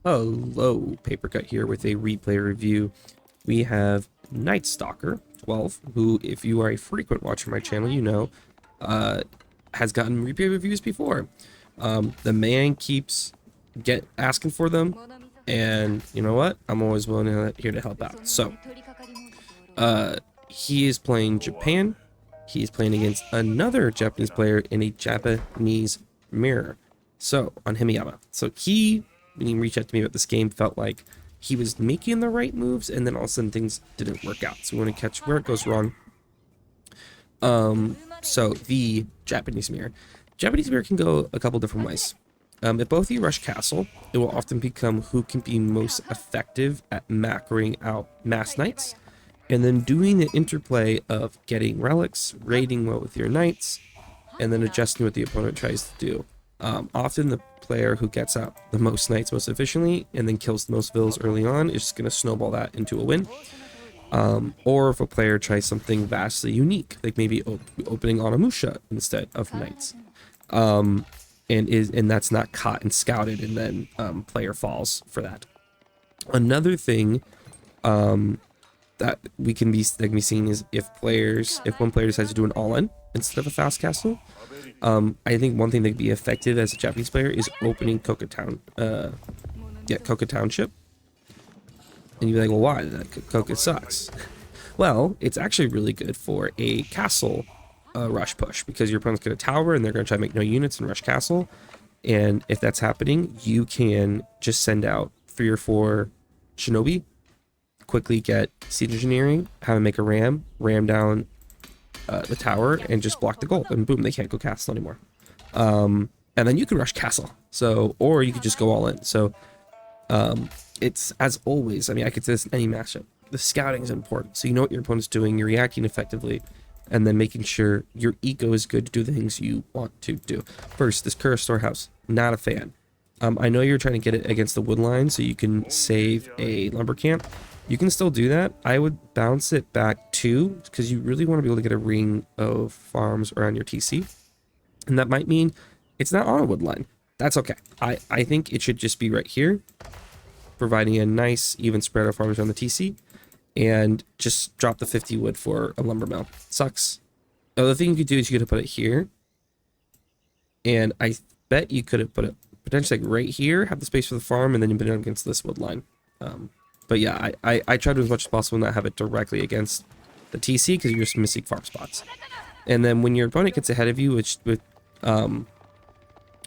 Hello, Paper Cut here with a replay review. We have Night Stalker 12, who, if you are a frequent watcher of my channel, you know, has gotten replay reviews before. The man keeps asking for them, and you know what? I'm always here to help out. So, he is playing Japan. He is playing against another Japanese player in a Japanese mirror. So, on Himiyama. So, when he reached out to me about this game, felt like he was making the right moves, and then all of a sudden things didn't work out. So we want to catch where it goes wrong. So the Japanese mirror. Japanese mirror can go a couple different ways. If both of you rush castle, it will often become who can be most effective at macroing out mass knights, and then doing the interplay of getting relics, raiding well with your knights, and then adjusting what the opponent tries to do. Often the player who gets out the most knights most efficiently and then kills the most vills early on is just going to snowball that into a win. Or if a player tries something vastly unique, like maybe opening on a Musha instead of knights, and that's not caught and scouted, and then player falls for that. Another thing that we can be seeing is if one player decides to do an all-in instead of a fast castle. I think one thing that could be effective as a Japanese player is opening Koka Township. And you'd be like, well, why? Koka sucks. Well, it's actually really good for a castle rush push, because your opponent's going to tower and they're going to try to make no units and rush castle. And if that's happening, you can just send out 3 or 4 shinobi, quickly get siege engineering, have them make a ram down the tower, and just block the gold, and boom, they can't go castle anymore. And then you can rush castle, or you could just go all in. So it's, as always, I mean, I could say this in any matchup, the scouting is important, so you know what your opponent's doing, you're reacting effectively, and then making sure your eco is good to do the things you want to do. First, this Curse Storehouse, not a fan. I know you're trying to get it against the wood line so you can save a lumber camp. You can still do that. I would bounce it back too, because you really want to be able to get a ring of farms around your TC. And that might mean it's not on a wood line. That's okay. I think it should just be right here, providing a nice even spread of farms around the TC, and just drop the 50 wood for a lumber mill. Sucks. The other thing you could do is you could have put it here, and I bet you could have put it potentially like right here, have the space for the farm, and then you put it against this wood line. But yeah, I try to as much as possible not have it directly against the TC, because you're just missing farm spots. And then when your opponent gets ahead of you, with a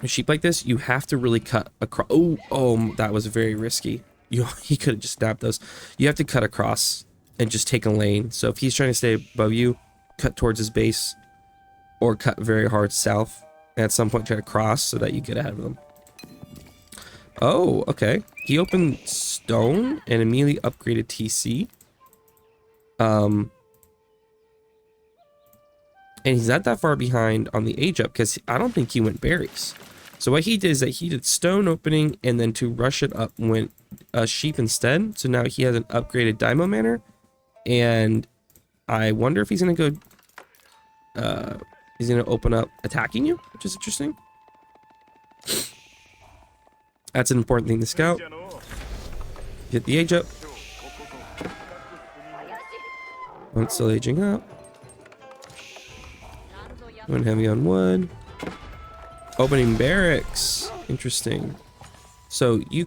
sheep like this, you have to really cut across. Oh, that was very risky. He could have just snapped those. You have to cut across and just take a lane. So if he's trying to stay above you, cut towards his base, or cut very hard south, and at some point try to cross so that you get ahead of them. Oh, okay. He opened stone and immediately upgraded TC. And he's not that far behind on the age up, because I don't think he went berries. So what he did is that he did stone opening, and then to rush it up went sheep instead. So now he has an upgraded Daimo Manor, and I wonder if he's gonna go. He's gonna open up attacking you, which is interesting. That's an important thing to scout. Hit the age up. One's still aging up. One heavy on wood. Opening barracks. Interesting. So you're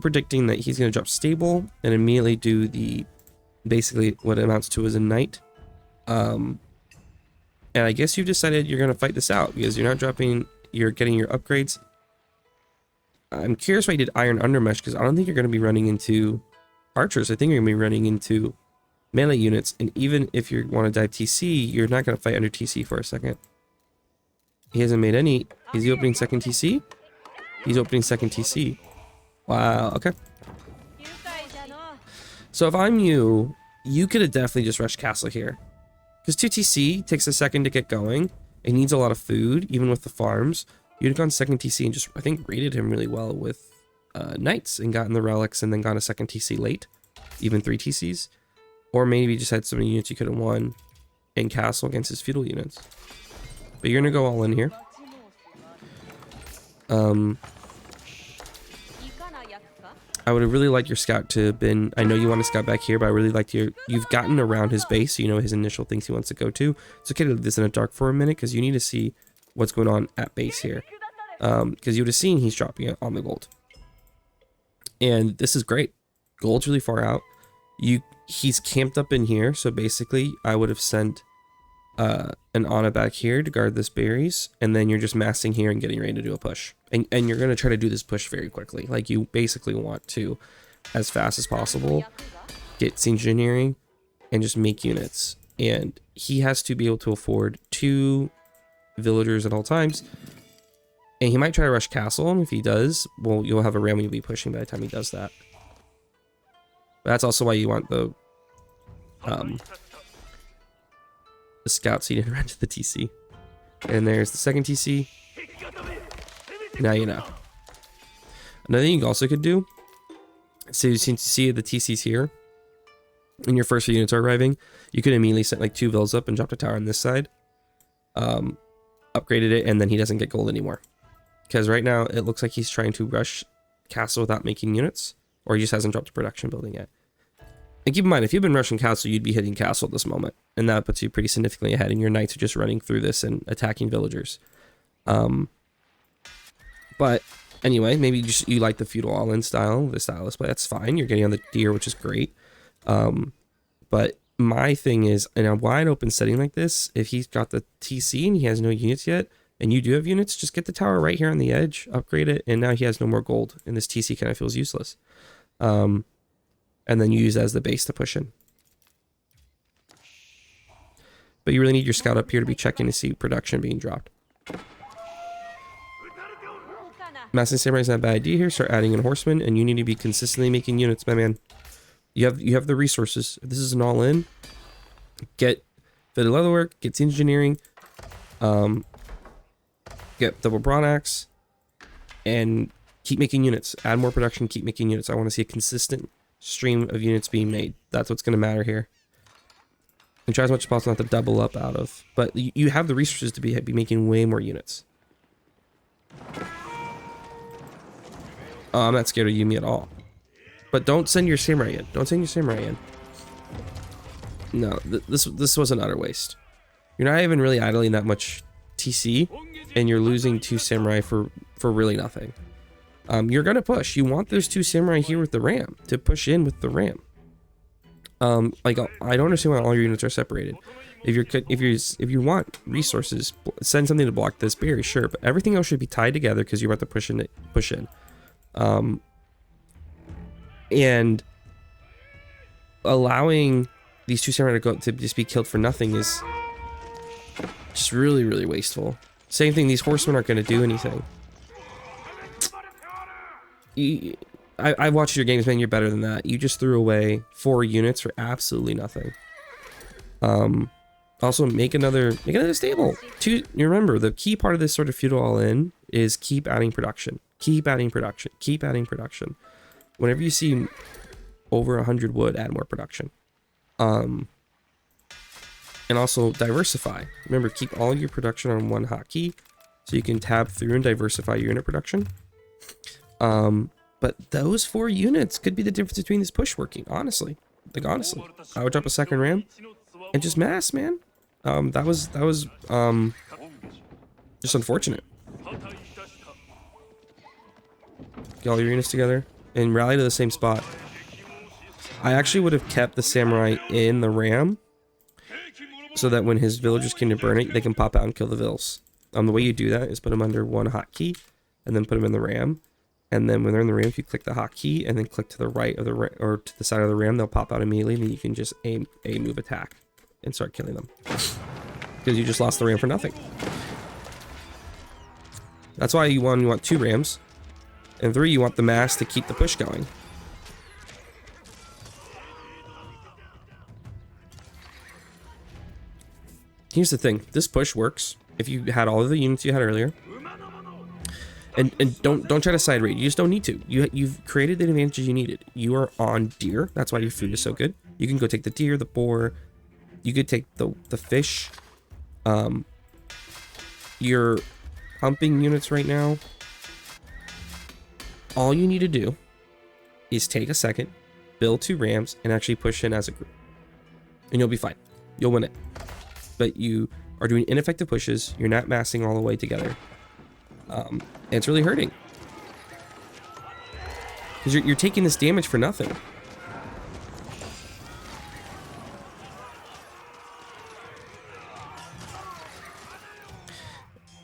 predicting that he's going to drop stable and immediately do basically what amounts to as a knight. And I guess you've decided you're going to fight this out, because you're not dropping. You're getting your upgrades. I'm curious why you did Iron Undermesh, because I don't think you're going to be running into archers. I think you're going to be running into melee units, and even if you want to dive TC, you're not going to fight under TC for a second. He hasn't made any. Is he opening second TC? He's opening second TC. Wow, okay. So if I'm you could have definitely just rushed castle here, because 2 TC takes a second to get going. It needs a lot of food, even with the farms. You'd have gone second TC and just, I think, raided him really well with knights and gotten the relics, and then gone a second TC late, even 3 TCs. Or maybe just had so many units you could have won in castle against his feudal units. But you're going to go all in here. I would have really liked your scout to have been, I know you want to scout back here, but I really liked you've gotten around his base, so you know his initial things he wants to go to. It's okay to leave this in the dark for a minute, because you need to see what's going on at base here. Because you would have seen he's dropping it on the gold. And this is great. Gold's really far out. He's camped up in here, so basically I would have sent an Ana back here to guard this berries, and then you're just massing here and getting ready to do a push. And you're going to try to do this push very quickly. Like, you basically want to, as fast as possible, get engineering and just make units. And he has to be able to afford 2 villagers at all times. And he might try to rush castle, and if he does, well, you'll have a ram you'll be pushing by the time he does that. But that's also why you want the scout, so you didn't run to the TC. And there's the second TC. Now you know. Another thing you also could do, so since you see the TCs here, and your first few units are arriving, you could immediately set like 2 vills up and drop a tower on this side. Upgraded it, and then he doesn't get gold anymore. Because right now, it looks like he's trying to rush castle without making units, or he just hasn't dropped a production building yet. And keep in mind, if you've been rushing castle, you'd be hitting castle at this moment, and that puts you pretty significantly ahead, and your knights are just running through this and attacking villagers. But anyway, maybe you like the feudal all-in style, the style display. That's fine. You're getting on the deer, which is great. But my thing is, in a wide open setting like this, if he's got the TC and he has no units yet, and you do have units, just get the tower right here on the edge, upgrade it, and now he has no more gold, and this TC kind of feels useless. And then you use that as the base to push in. But you really need your scout up here to be checking to see production being dropped. Massing Samurai is not a bad idea here. Start adding in horsemen, and you need to be consistently making units, my man. You have the resources. If this is an all-in, get fitted leatherwork, get engineering, get double broad axe, and keep making units. Add more production, keep making units. I want to see a consistent stream of units being made. That's what's going to matter here. And try as much as possible not to double up out of. But you have the resources to be making way more units. I'm not scared of Yumi at all. But don't send your samurai in. Don't send your samurai in. No, this was an utter waste. You're not even really idling that much TC, and you're losing 2 samurai for really nothing. You're gonna push. You want those 2 samurai here with the ram to push in with the ram. Like, I don't understand why all your units are separated. If you want resources, send something to block this berry, sure, but everything else should be tied together because you're about to push in. And allowing these 2 samurai to just be killed for nothing is just really, really wasteful. Same thing, these horsemen aren't going to do anything. I watched your games, man. You're better than that. You just threw away 4 units for absolutely nothing. Also, make another stable. You remember, the key part of this sort of feudal all-in is keep adding production. Keep adding production. Keep adding production. Whenever you see over 100 wood, add more production. And also diversify. Remember, keep all your production on one hotkey so you can tab through and diversify your unit production. But those 4 units could be the difference between this push working, honestly. Like, honestly. I would drop a second ram and just mass, man. That was just unfortunate. Get all your units together and rally to the same spot. I actually would have kept the samurai in the ram so that when his villagers came to burn it, they can pop out and kill the vills. The way you do that is put them under one hotkey and then put them in the ram. And then when they're in the ram, if you click the hotkey and then click to the right of the or to the side of the ram, they'll pop out immediately, and then you can just aim a move attack and start killing them because you just lost the ram for nothing. That's why you want 2 rams, and 3 you want the mass to keep the push going. Here's the thing: this push works if you had all of the units you had earlier. And don't try to side raid. You just don't need to. You've created the advantages you needed. You are on deer. That's why your food is so good. You can go take the deer, the boar. You could take the fish. You're humping units right now. All you need to do is take a second, build 2 rams, and actually push in as a group. And you'll be fine. You'll win it. But you are doing ineffective pushes. You're not massing all the way together. And it's really hurting. Because you're taking this damage for nothing.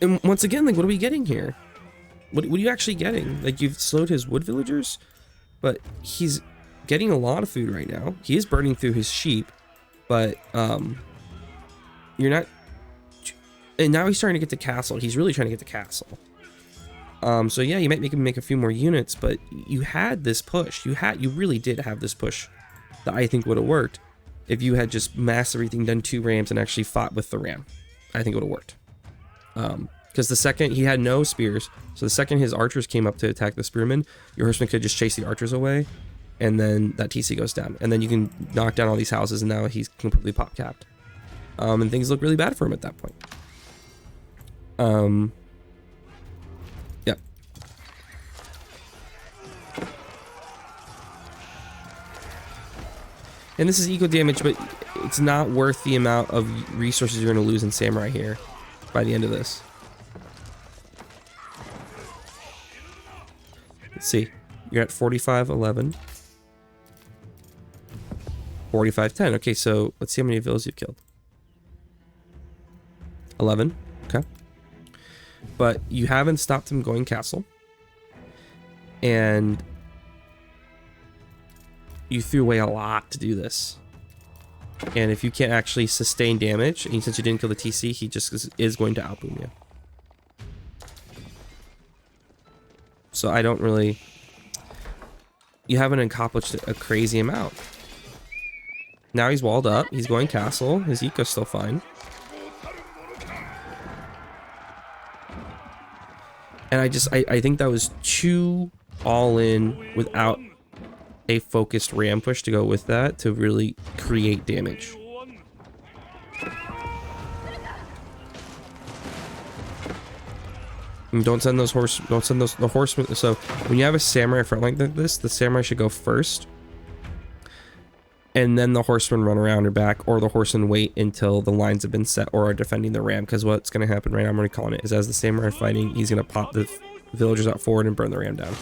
And once again, like, what are we getting here? What are you actually getting? Like, you've slowed his wood villagers, but he's getting a lot of food right now. He is burning through his sheep, but you're not. And now he's starting to get to castle. He's really trying to get to castle. So yeah, you might make him make a few more units, but you had this push. You really did have this push that I think would have worked if you had just massed everything, done 2 rams, and actually fought with the ram. I think it would have worked. Because the second he had no spears, so the second his archers came up to attack the spearmen, your horseman could just chase the archers away, and then that TC goes down, and then you can knock down all these houses, and now he's completely pop capped. And things look really bad for him at that point. Yeah. And this is eco damage, but it's not worth the amount of resources you're going to lose in Samurai here by the end of this. Let's see. You're at 45-11. 45-10. Okay, so let's see how many villas you've killed. 11. Okay. But you haven't stopped him going castle. And you threw away a lot to do this. And if you can't actually sustain damage, and since you didn't kill the TC, he just is going to outboom you. So I don't really... You haven't accomplished a crazy amount. Now he's walled up. He's going castle. His eco's still fine. And I think that was too all in without a focused ram push to go with that to really create damage. And don't send the horsemen. So when you have a samurai front like this, the samurai should go first. And then the horsemen run around or back, or the horsemen wait until the lines have been set or are defending the ram. Because what's going to happen right now, I'm already calling it, is as the samurai are fighting, he's going to pop the villagers out forward and burn the ram down.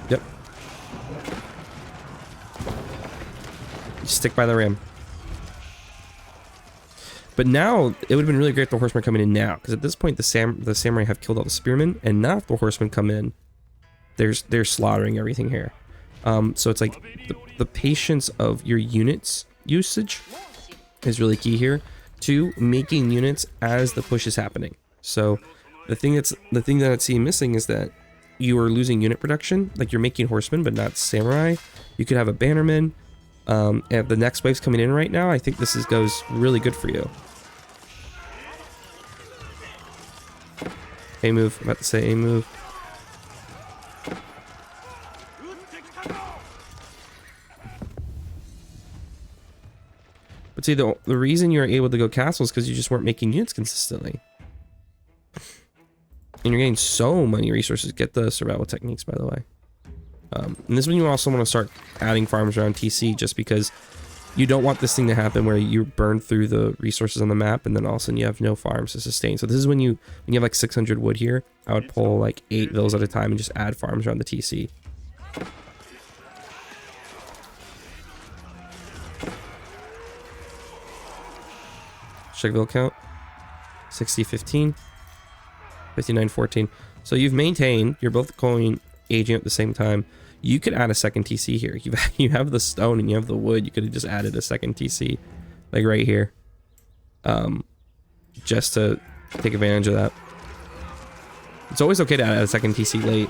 Yep. You stick by the ram. But now, it would have been really great if the horsemen come in now. Because at this point, the samurai have killed all the spearmen. And now if the horsemen come in, they're slaughtering everything here. So it's like the patience of your units usage is really key here to making units as the push is happening. So the thing that I see missing is that you are losing unit production. Like you're making horsemen, but not samurai. You could have a bannerman. And if the next wave's coming in right now, I think this goes really good for you. A move. I'm about to say a move. But see, the reason you're able to go castle is because you just weren't making units consistently. And you're getting so many resources. Get the survival techniques, by the way. And this is when you also want to start adding farms around TC, just because you don't want this thing to happen where you burn through the resources on the map and then all of a sudden you have no farms to sustain. So this is when you have like 600 wood here, I would pull like 8 villas at a time and just add farms around the TC. Check vill count. 60-15. 59-14. So you've maintained, you're both going aging at the same time. You could add a second TC here. You have the stone and you have the wood. You could have just added a second TC, like right here, just to take advantage of that. It's always okay to add a second TC late.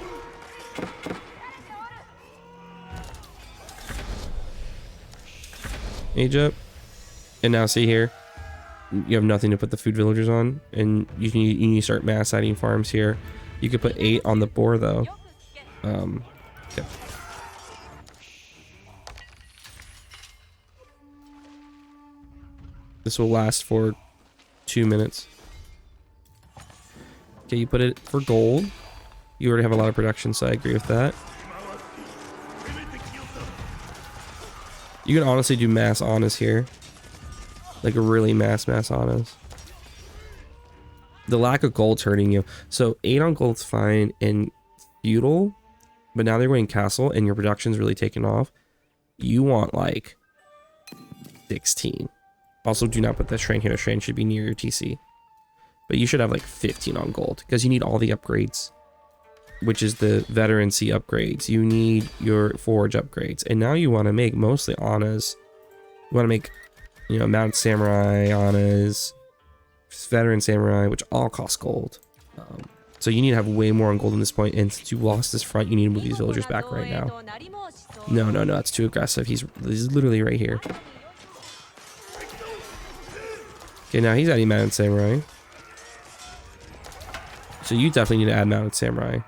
Age up, and now see here, you have nothing to put the food villagers on, and you need to start mass adding farms here. You could put 8 on the boar though. Okay. This will last for 2 minutes. Okay, you put it for gold. You already have a lot of production, so I agree with that. You can honestly do mass honors here. Like a really mass honors. The lack of gold's hurting you. So 8 on gold's fine in feudal, but now they're going castle and your production's really taking off. You want like 16. Also, do not put the shrine here. The shrine should be near your TC. But you should have like 15 on gold because you need all the upgrades, which is the veterancy upgrades. You need your forge upgrades. And now you want to make mostly Annas. You want to make, you know, Mounted Samurai, Annas, Veteran Samurai, which all cost gold. So you need to have way more on gold at this point. And since you lost this front, you need to move these villagers back right now. No, it's too aggressive. He's literally right here. Okay, now he's adding Mounted Samurai. So you definitely need to add Mounted Samurai.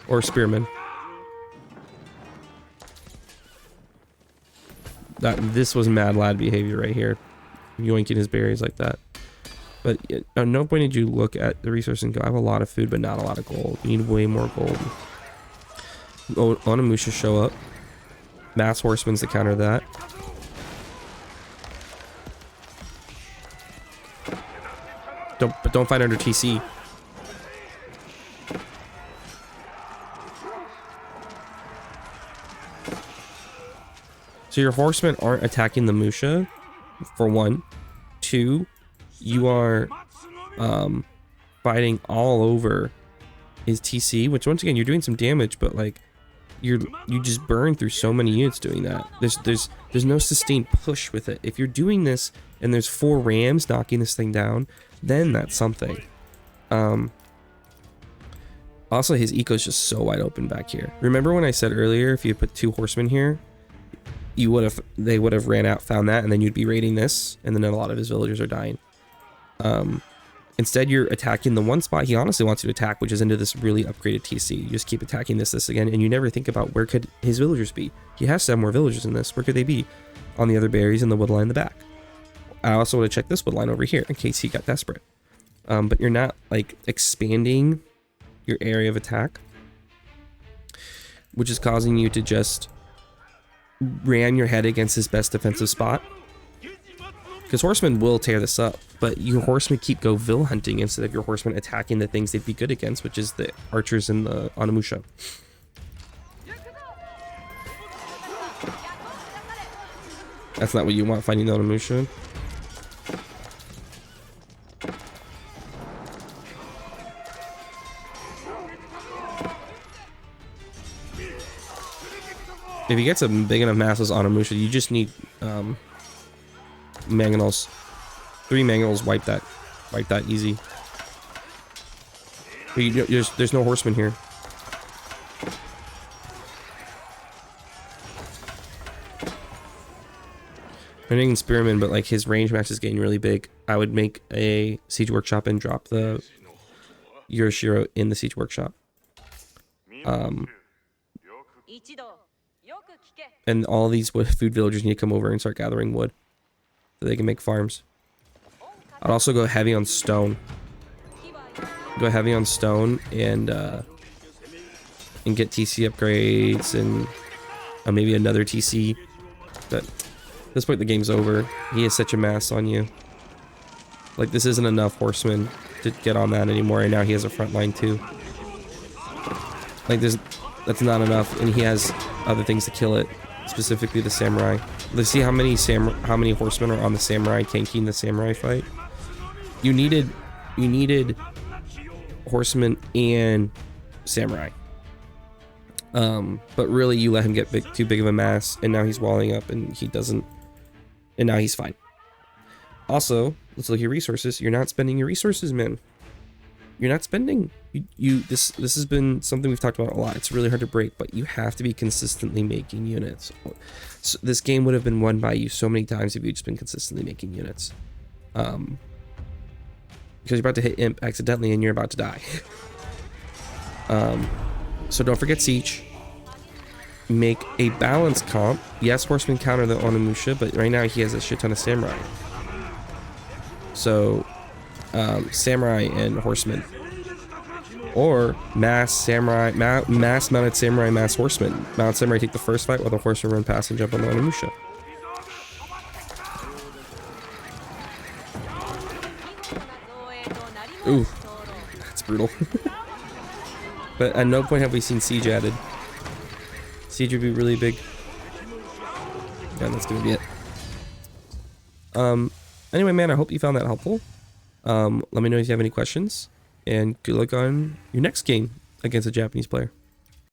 Or Spearman. This was mad lad behavior right here. Yoinking his berries like that. But at no point did you look at the resource and go, I have a lot of food, but not a lot of gold. You need way more gold. Onimusha show up. Mass horsemen's to counter that. Don't fight under TC. So your horsemen aren't attacking the Musha, for 1. 2, you are fighting all over his TC, which once again you're doing some damage, but like you just burn through so many units doing that. There's no sustained push with it. If you're doing this and there's 4 rams knocking this thing down, then that's something. Also, his eco is just so wide open back here. Remember when I said earlier, if you put 2 horsemen here, they would have ran out, found that, and then you'd be raiding this, and then a lot of his villagers are dying. Instead, you're attacking the one spot he honestly wants you to attack, which is into this really upgraded TC. You just keep attacking this again, and you never think about where could his villagers be. He has to have more villagers in this. Where could they be? On the other berries in the wood line in the back. I also want to check this wood line over here in case he got desperate. But you're not like expanding your area of attack, which is causing you to just ram your head against his best defensive spot. Because horsemen will tear this up, but your horsemen keep vill hunting instead of your horsemen attacking the things they'd be good against, which is the archers and the Onimusha. That's not what you want fighting the Onimusha. If he gets a big enough masses on Onimusha, you just need mangonels. 3 mangonels wipe that easy. But there's no horsemen here. I'm thinking Spearman, but like his range max is getting really big. I would make a siege workshop and drop the Yoshiro in the siege workshop. And all these food villagers need to come over and start gathering wood so they can make farms. I'd also go heavy on stone. Go heavy on stone and get TC upgrades and maybe another TC. But at this point the game's over. He has such a mass on you. Like this isn't enough horsemen to get on that anymore, and now he has a front line too. Like that's not enough, and he has other things to kill it. Specifically the samurai. Let's see how many horsemen are on the samurai tanking the samurai fight. You needed horsemen and samurai. But really you let him get too big of a mass, and now he's walling up and he doesn't, and now he's fine. Also, let's look at your resources. You're not spending your resources, man. You're not spending. This has been something we've talked about a lot. It's really hard to break, but you have to be consistently making units. So this game would have been won by you so many times if you'd just been consistently making units. Because you're about to hit imp accidentally and you're about to die. So don't forget siege. Make a balanced comp. Yes, horsemen counter the Onimusha, but right now he has a shit ton of samurai. So samurai and horsemen, or mass samurai, mass mounted samurai, mass horsemen. Mounted samurai take the first fight while the horsemen run past and jump on the Onimusha. Ooh, that's brutal. But at no point have we seen siege added. Siege would be really big. Yeah, that's gonna be it. Anyway, man, I hope you found that helpful. Let me know if you have any questions, and good luck on your next game against a Japanese player.